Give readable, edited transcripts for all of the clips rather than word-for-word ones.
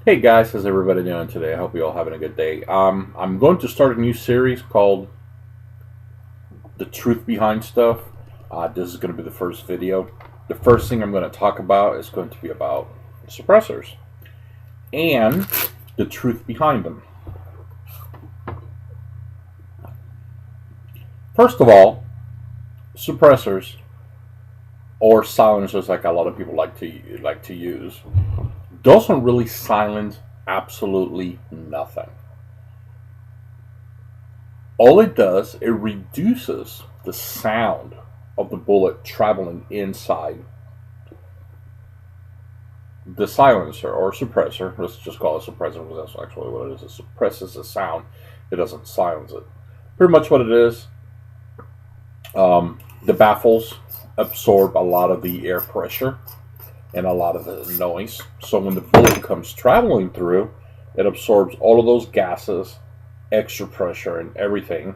Hey guys, how's everybody doing today? I hope you all having a good day. I'm going to start a new series called "The Truth Behind Stuff." This is going to be the first video. The first thing I'm going to talk about is going to be about suppressors and the truth behind them. First of all, suppressors or silencers, like a lot of people like to use, doesn't really silence absolutely nothing. All it does, it reduces the sound of the bullet traveling inside the silencer or suppressor. Let's just call it suppressor because that's actually what it is. It suppresses the sound, it doesn't silence it. Pretty much what it is. The baffles absorb a lot of the air pressure and a lot of the noise. So when the bullet comes traveling through, it absorbs all of those gases, extra pressure, and everything.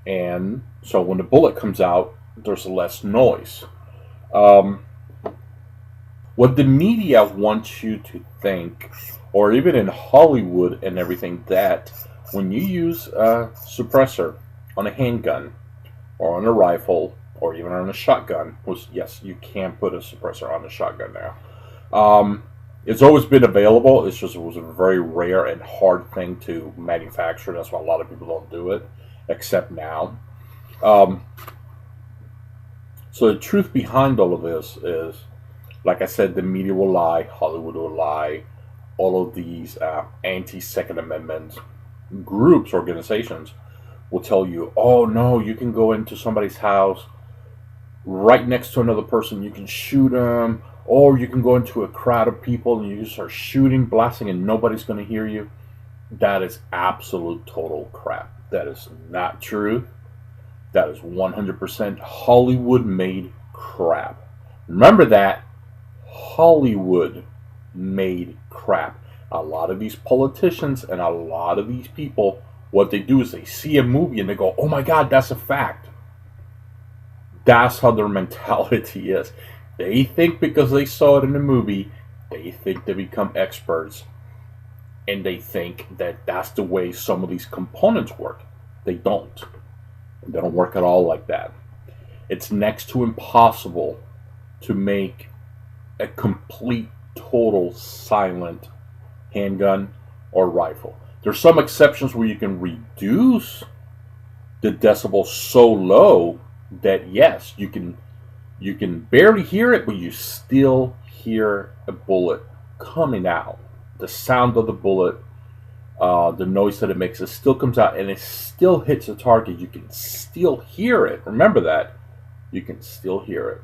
And so when the bullet comes out, there's less noise. What the media wants you to think, or even in Hollywood and everything, that when you use a suppressor on a handgun or on a rifle or even on a shotgun, which yes, you can put a suppressor on a shotgun now. It's always been available. It's just it was a very rare and hard thing to manufacture. That's why a lot of people don't do it, except now. Um, so the truth behind all of this is, like I said, the media will lie, Hollywood will lie, all of these anti-Second Amendment groups, organizations will tell you, oh no, you can go into somebody's house right next to another person, you can shoot them, or you can go into a crowd of people and you just start shooting, blasting, and nobody's going to hear you. That is absolute total crap. That is not true. That is 100% Hollywood made crap. Remember that. Hollywood made crap. A lot of these politicians and a lot of these people, what they do is they see a movie and they go, oh my God, that's a fact. That's how their mentality is. They think because they saw it in the movie, they think they become experts, and they think that that's the way some of these components work. They don't. They don't work at all like that. It's next to impossible to make a complete, total silent handgun or rifle. There's some exceptions where you can reduce the decibels so low that yes, you can barely hear it, but you still hear a bullet coming out. The sound of the bullet, the noise that it makes, it still comes out and it still hits a target. You can still hear it. Remember that. You can still hear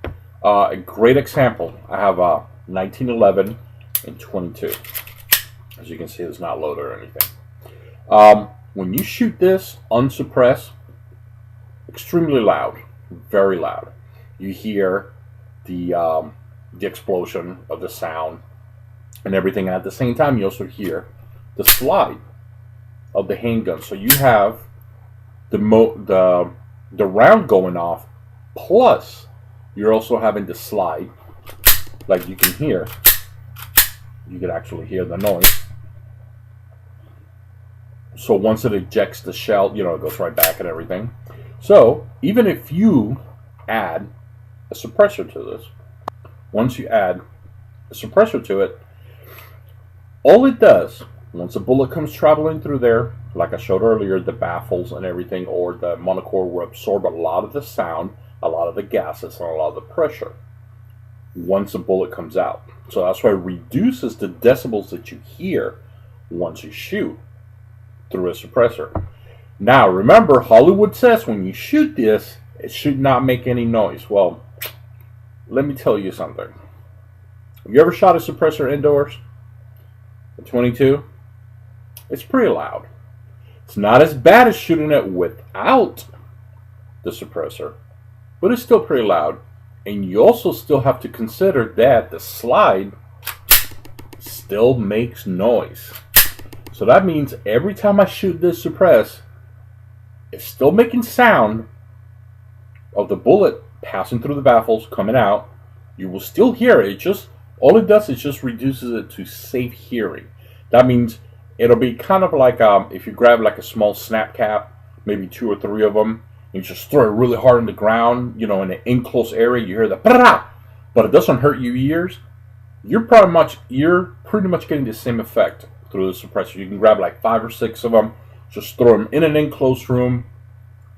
it. A great example, I have a 1911 and 22. As you can see, it's not loaded or anything. When you shoot this unsuppressed, extremely loud, very loud. You hear the explosion of the sound and everything, and at the same time, you also hear the slide of the handgun. So you have the round going off, plus you're also having the slide, like you can hear. You can actually hear the noise. So once it ejects the shell, it goes right back and everything. So even if you add a suppressor to this, once you add a suppressor to it, all it does, once a bullet comes traveling through there, like I showed earlier, the baffles and everything, or the monocore will absorb a lot of the sound, a lot of the gases, and a lot of the pressure once a bullet comes out. So that's why it reduces the decibels that you hear once you shoot through a suppressor. Now, remember, Hollywood says when you shoot this, it should not make any noise. Well, let me tell you something. Have you ever shot a suppressor indoors? A 22? It's pretty loud. It's not as bad as shooting it without the suppressor, but it's still pretty loud. And you also still have to consider that the slide still makes noise. So that means every time I shoot this suppress, it's still making sound of the bullet passing through the baffles, coming out. You will still hear it. It's just All it does is just reduces it to safe hearing. That means it'll be kind of like if you grab like a small snap cap, maybe 2 or 3 of them, and you just throw it really hard on the ground, in an enclosed area, you hear the "Brah!" but it doesn't hurt your ears. You're pretty much getting the same effect through the suppressor. You can grab like 5 or 6 of them, just throw them in an enclosed room.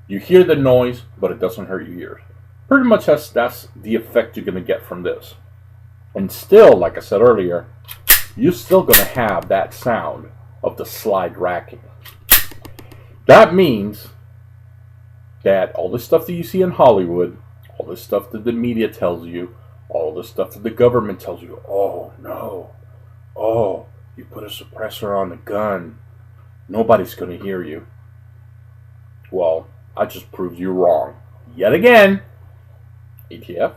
You hear the noise, but it doesn't hurt your ears. Pretty much that's the effect you're going to get from this. And still, like I said earlier, you're still going to have that sound of the slide racking. That means that all the stuff that you see in Hollywood, all the stuff that the media tells you, all the stuff that the government tells you, oh no, oh, you put a suppressor on a gun, nobody's going to hear you. Well, I just proved you wrong. Yet again, ATF,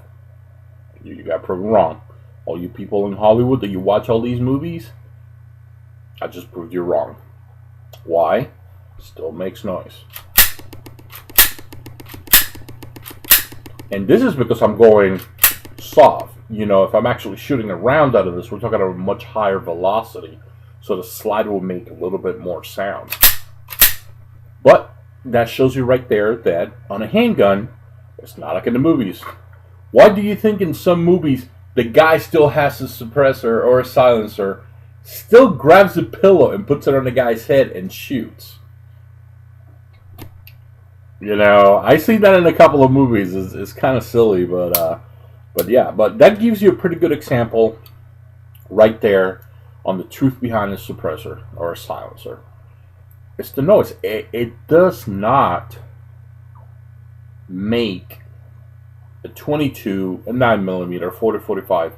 you got proven wrong. All you people in Hollywood that you watch all these movies, I just proved you wrong. Why? Still makes noise. And this is because I'm going soft. If I'm actually shooting a round out of this, we're talking about a much higher velocity, so the slide will make a little bit more sound. But that shows you right there that on a handgun, it's not like in the movies. Why do you think in some movies the guy still has a suppressor or a silencer, still grabs a pillow and puts it on the guy's head and shoots? I see that in a couple of movies. It's kind of silly, but that gives you a pretty good example right there on the truth behind a suppressor or a silencer. It's the noise. It does not make a 22, a 9mm, 40-45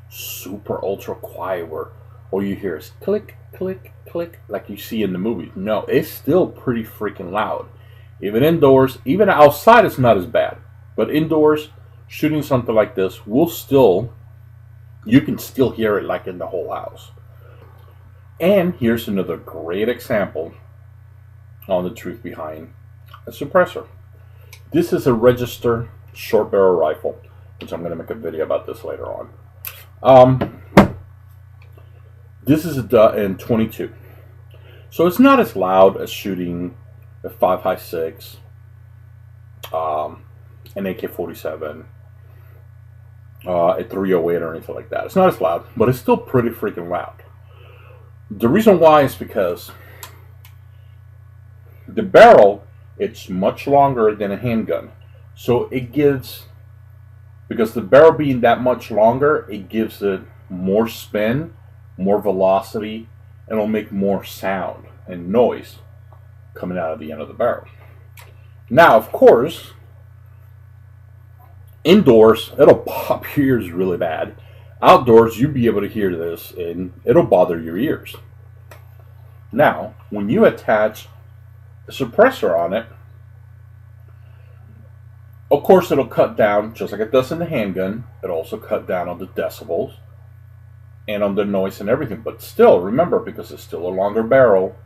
super ultra quiet where all you hear is click, click, click like you see in the movies. No, it's still pretty freaking loud. Even indoors, even outside, it's not as bad. But indoors, shooting something like this you can still hear it like in the whole house. And here's another great example on the truth behind a suppressor. This is a register short barrel rifle, which I'm going to make a video about this later on. This is in 22. So it's not as loud as shooting a 5.56, an AK-47, a 308 or anything like that. It's not as loud, but it's still pretty freaking loud. The reason why is because the barrel, it's much longer than a handgun. So because the barrel being that much longer, it gives it more spin, more velocity, and it'll make more sound and noise coming out of the end of the barrel. Now, of course, indoors, it'll pop your ears really bad. Outdoors, you'll be able to hear this, and it'll bother your ears. Now, when you attach a suppressor on it, of course, it'll cut down, just like it does in the handgun. It'll also cut down on the decibels and on the noise and everything. But still, remember, because it's still a longer barrel,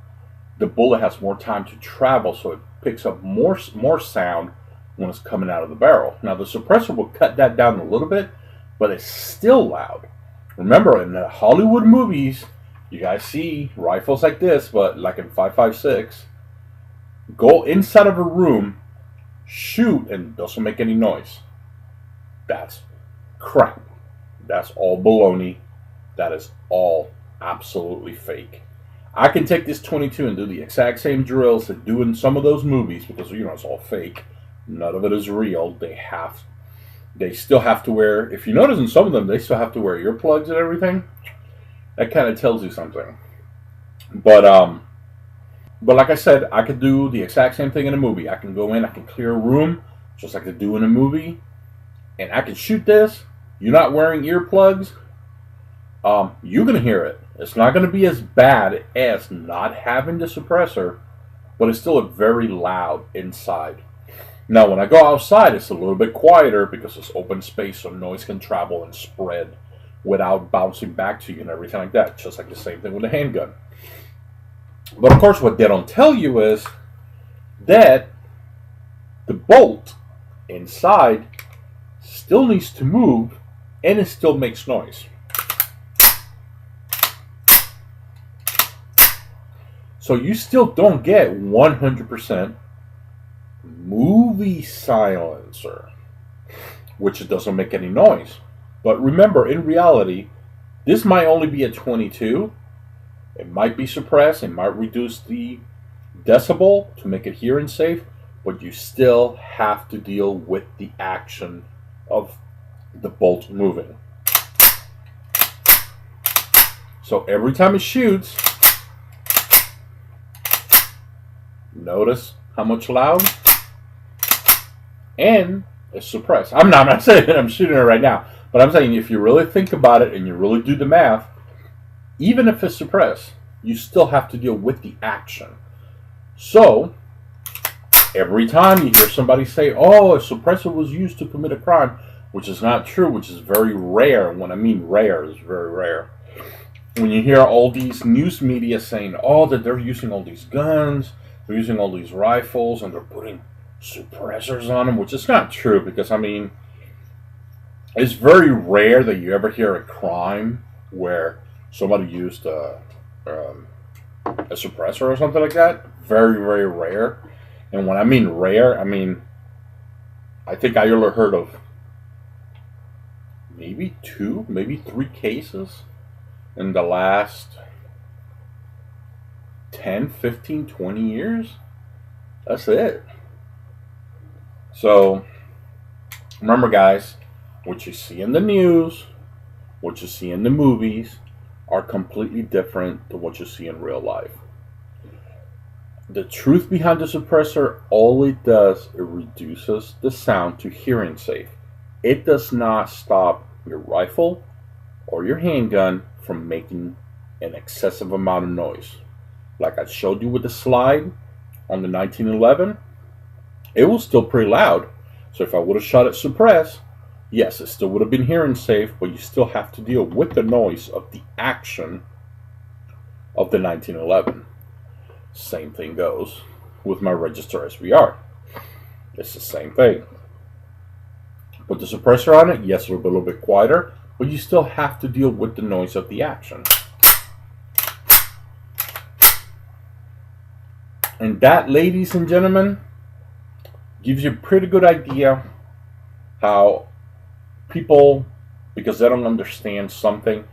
the bullet has more time to travel, so it picks up more sound when it's coming out of the barrel. Now, the suppressor will cut that down a little bit, but it's still loud. Remember, in the Hollywood movies, you guys see rifles like this, but like in 5.56, go inside of a room, shoot, and it doesn't make any noise. That's crap. That's all baloney. That is all absolutely fake. I can take this 22 and do the exact same drills that do in some of those movies because it's all fake. None of it is real. They still have to wear, if you notice in some of them, they still have to wear earplugs and everything. That kind of tells you something. But like I said, I could do the exact same thing in a movie. I can go in, I can clear a room, just like I do in a movie, and I can shoot this. You're not wearing earplugs. You're going to hear it. It's not going to be as bad as not having the suppressor, but it's still very loud inside. Now, when I go outside, it's a little bit quieter because it's open space, so noise can travel and spread without bouncing back to you and everything like that, just like the same thing with a handgun. But of course, what they don't tell you is that the bolt inside still needs to move and it still makes noise. So you still don't get 100% movie silencer, which doesn't make any noise. But remember, in reality, this might only be at 22. It might be suppressed. It might reduce the decibel to make it hearing safe, but you still have to deal with the action of the bolt moving. So every time it shoots, notice how much loud, and it's suppressed. I'm not saying I'm shooting it right now, but I'm saying if you really think about it and you really do the math, even if it's suppressed, you still have to deal with the action. So every time you hear somebody say, "Oh, a suppressor was used to commit a crime," which is not true, which is very rare. When I mean rare, it's very rare. When you hear all these news media saying, "Oh, that they're using all these guns, they're using all these rifles, and they're putting suppressors on them," which is not true, because I mean, it's very rare that you ever hear a crime where somebody used a suppressor or something like that. Very, very rare. And when I mean rare, I mean, I think I only heard of maybe 2, maybe 3 cases in the last 10, 15, 20 years. That's it. So, remember, guys, what you see in the news, what you see in the movies, are completely different to what you see in real life. The truth behind the suppressor, all it does, it reduces the sound to hearing safe. It does not stop your rifle or your handgun from making an excessive amount of noise. Like I showed you with the slide on the 1911, it was still pretty loud. So if I would have shot it suppressed, yes, it still would have been hearing safe, but you still have to deal with the noise of the action of the 1911. Same thing goes with my Register SVR. It's the same thing. Put the suppressor on it, yes, it'll be a little bit quieter, but you still have to deal with the noise of the action. And that, ladies and gentlemen, gives you a pretty good idea how people, because they don't understand something,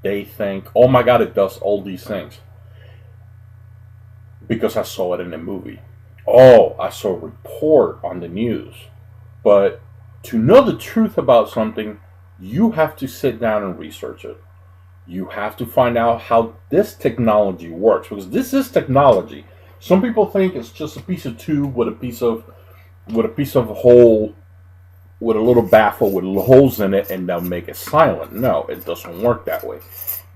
they think, "Oh my God, it does all these things because I saw it in a movie. Oh, I saw a report on the news." But to know the truth about something, you have to sit down and research it. You have to find out how this technology works, because this is technology. Some people think it's just a piece of tube with a piece of hole, with a little baffle with little holes in it, and they'll make it silent. No, it doesn't work that way.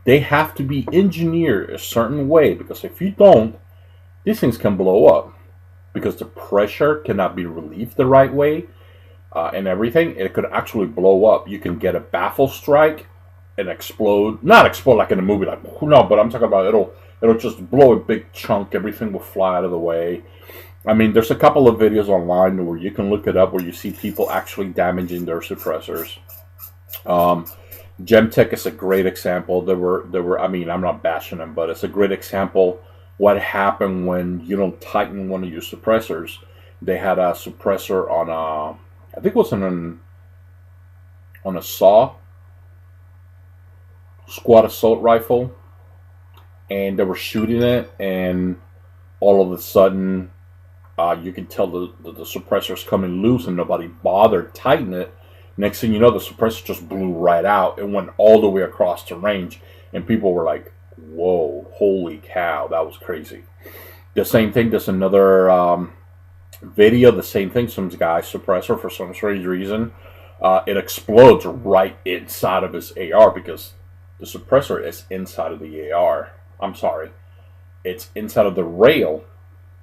They have to be engineered a certain way, because if you don't, these things can blow up, because the pressure cannot be relieved the right way, and everything. It could actually blow up. You can get a baffle strike and explode. Not explode like in a movie, like no, but I'm talking about it'll just blow a big chunk. Everything will fly out of the way. I mean, there's a couple of videos online where you can look it up, where you see people actually damaging their suppressors. Gemtech is a great example. There were. I mean, I'm not bashing them, but it's a great example. What happened when you don't tighten one of your suppressors? They had a suppressor on a, I think it was on a SAW squad assault rifle, and they were shooting it, and all of a sudden, you can tell the suppressor's coming loose, and nobody bothered tightening it. Next thing you know, the suppressor just blew right out. It went all the way across the range, and people were like, "Whoa, holy cow, that was crazy." The same thing, there's another video, the same thing, some guy's suppressor, for some strange reason, it explodes right inside of his AR, because the suppressor is inside of the AR. I'm sorry, it's inside of the rail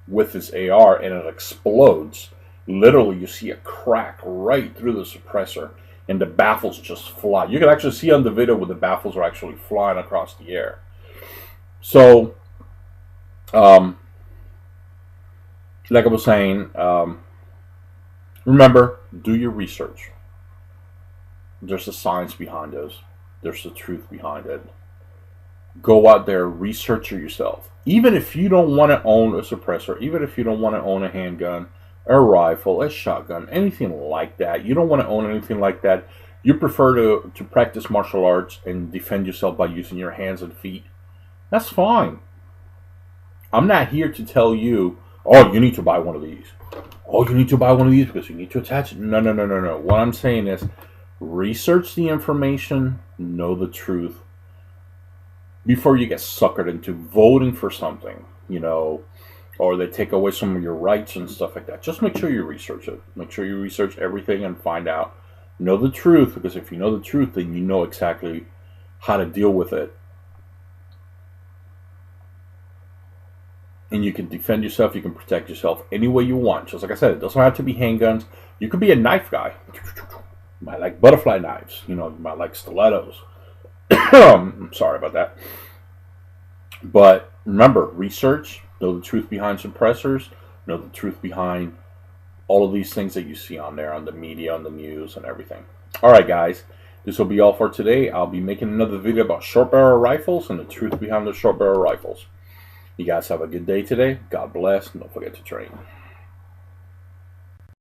with his AR, and it explodes. Literally, you see a crack right through the suppressor, and the baffles just fly. You can actually see on the video where the baffles are actually flying across the air. So, like I was saying, remember, do your research. There's the science behind this. There's the truth behind it. Go out there, research it yourself. Even if you don't want to own a suppressor, even if you don't want to own a handgun, a rifle, a shotgun, anything like that, you don't want to own anything like that. You prefer to practice martial arts and defend yourself by using your hands and feet. That's fine. I'm not here to tell you, oh, you need to buy one of these. Oh, you need to buy one of these because you need to attach it. No, no, no, no, no. What I'm saying is research the information, know the truth before you get suckered into voting for something, or they take away some of your rights and stuff like that. Just make sure you research it. Make sure you research everything and find out. Know the truth, because if you know the truth, then you know exactly how to deal with it. And you can defend yourself, you can protect yourself any way you want. Just like I said, it doesn't have to be handguns. You could be a knife guy. You might like butterfly knives. You might like stilettos. I'm sorry about that. But remember, research, know the truth behind suppressors, know the truth behind all of these things that you see on there, on the media, on the news, and everything. Alright guys, this will be all for today. I'll be making another video about short barrel rifles and the truth behind the short barrel rifles. You guys have a good day today. God bless, and don't forget to train.